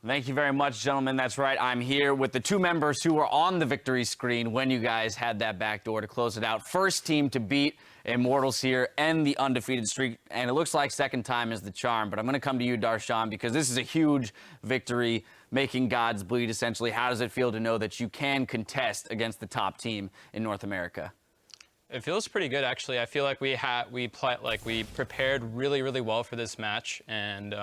Thank you very much, gentlemen. That's right. I'm here with the two members who were on the victory screen when you guys had that backdoor to close it out. First team to beat Immortals here and the undefeated streak. And it looks like second time is the charm. But I'm going to come to you, Darshan, because this is a huge victory, making gods bleed, essentially. How does it feel to know that you can contest against the top team in North America? It feels pretty good, actually. I feel like we prepared really well for this match, and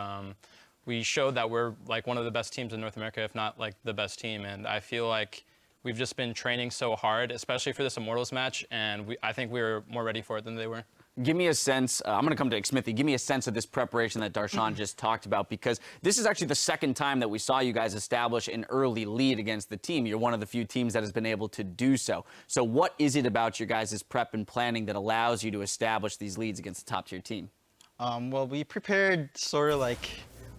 we showed that we're like one of the best teams in North America, if not like the best team. And I feel like we've just been training so hard, especially for this Immortals match, and I think we were more ready for it than they were. Give me a sense, I'm going to come to Xmithie, give me a sense of this preparation that Darshan just talked about, because this is actually the second time that we saw you guys establish an early lead against the team. You're one of the few teams that has been able to do so. So what is it about your guys' prep and planning that allows you to establish these leads against the top tier team? Well, we prepared sort of like,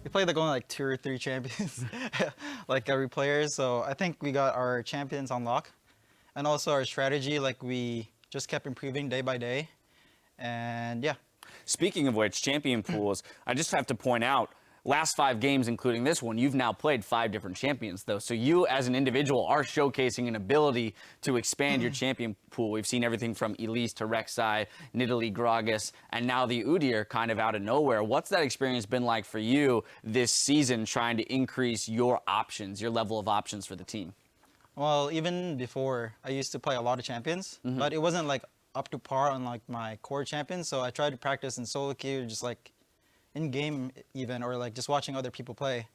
we played like only like 2 or 3 champions, like every player. So I think we got our champions on lock. And also our strategy, like we just kept improving day by day. And yeah. Speaking of which, champion pools, I just have to point out, last 5 games, including this one, you've now played 5 different champions, though. So you, as an individual, are showcasing an ability to expand your champion pool. We've seen everything from Elise to Rek'Sai, Nidalee, Gragas, and now the Udyr kind of out of nowhere. What's that experience been like for you this season, trying to increase your options, your level of options for the team? Well, even before, I used to play a lot of champions, but it wasn't like up to par on like my core champions. So I tried to practice in solo queue, just like in game even, or like just watching other people play.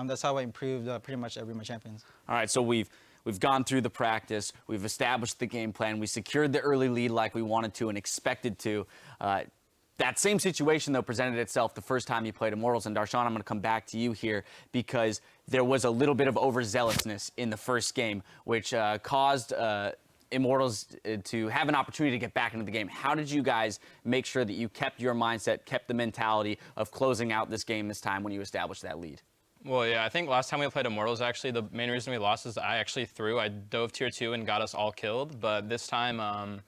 That's how I improved pretty much every of my champions. All right, so we've gone through the practice, we've established the game plan, we secured the early lead like we wanted to and expected to. That same situation, though, presented itself the first time you played Immortals. And Darshan, I'm going to come back to you here because there was a little bit of overzealousness in the first game, which caused Immortals to have an opportunity to get back into the game. How did you guys make sure that you kept your mindset, kept the mentality of closing out this game this time when you established that lead? Well, yeah, I think last time we played Immortals, actually, the main reason we lost is I actually I dove tier 2 and got us all killed. But this time,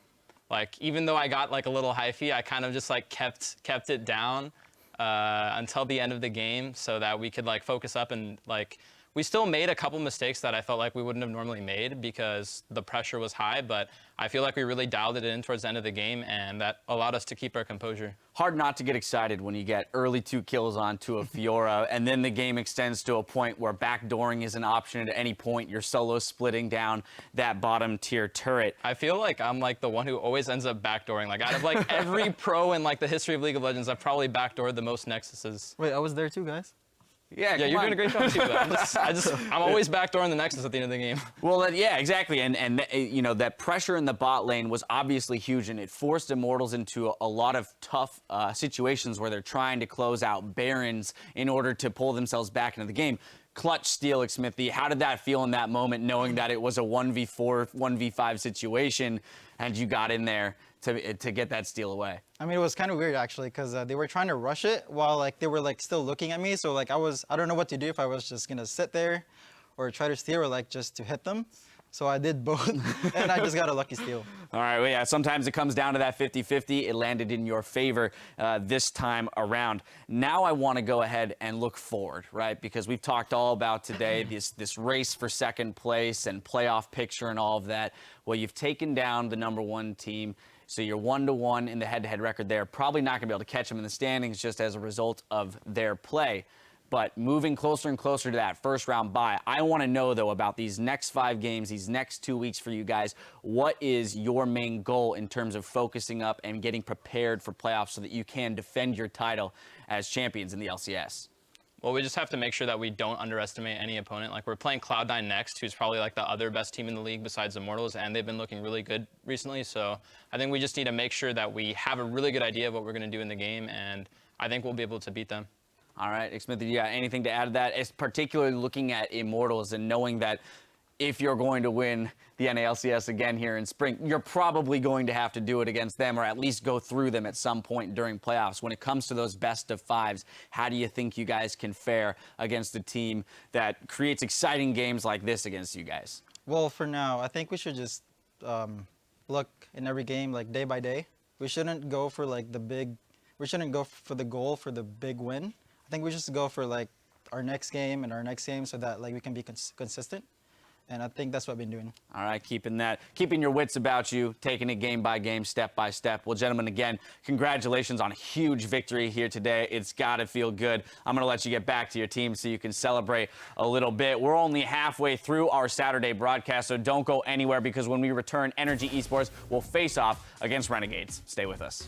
like, even though I got like a little hyphy, I kind of just like kept it down until the end of the game so that we could like focus up and like, we still made a couple mistakes that I felt like we wouldn't have normally made because the pressure was high, but I feel like we really dialed it in towards the end of the game, and that allowed us to keep our composure. Hard not to get excited when you get early 2 kills onto a Fiora, and then the game extends to a point where backdooring is an option at any point. You're solo splitting down that bottom tier turret. I feel like I'm like the one who always ends up backdooring. Like out of like every pro in like the history of League of Legends, I've probably backdoored the most Nexuses. Wait, I was there too, guys. Yeah, you're doing a great job too. But I'm always backdooring the Nexus at the end of the game. Well, yeah, exactly, and you know, that pressure in the bot lane was obviously huge, and it forced Immortals into a lot of tough situations where they're trying to close out Barons in order to pull themselves back into the game. Clutch steal, Xmithie. How did that feel in that moment, knowing that it was a 1v4, 1v5 situation, and you got in there to get that steal away? I mean, it was kind of weird actually, because they were trying to rush it while like they were like still looking at me. So like I don't know what to do, if I was just gonna sit there or try to steal or like just to hit them. So I did both, and I just got a lucky steal. All right, well, yeah, sometimes it comes down to that 50-50. It landed in your favor this time around. Now I want to go ahead and look forward, right? Because we've talked all about today, this race for second place and playoff picture and all of that. Well, you've taken down the #1 team. So you're 1-1 in the head-to-head record there. Probably not going to be able to catch them in the standings just as a result of their play. But moving closer and closer to that first round bye, I want to know, though, about these next 5 games, these next 2 weeks for you guys. What is your main goal in terms of focusing up and getting prepared for playoffs so that you can defend your title as champions in the LCS? Well, we just have to make sure that we don't underestimate any opponent. Like, we're playing Cloud9 next, who's probably like the other best team in the league besides Immortals, and they've been looking really good recently. So I think we just need to make sure that we have a really good idea of what we're going to do in the game, and I think we'll be able to beat them. All right, Xmithie, do you got anything to add to that? It's particularly looking at Immortals and knowing that if you're going to win the NALCS again here in spring, you're probably going to have to do it against them or at least go through them at some point during playoffs. When it comes to those best of 5s, how do you think you guys can fare against a team that creates exciting games like this against you guys? Well, for now, I think we should just look in every game like day by day. We shouldn't go for like we shouldn't go for the goal for the big win. I think we just go for like our next game and our next game so that like we can be consistent. And I think that's what I've been doing. All right, keeping your wits about you, taking it game by game, step by step. Well, gentlemen, again, congratulations on a huge victory here today. It's got to feel good. I'm going to let you get back to your team so you can celebrate a little bit. We're only halfway through our Saturday broadcast, so don't go anywhere because when we return, Energy Esports will face off against Renegades. Stay with us.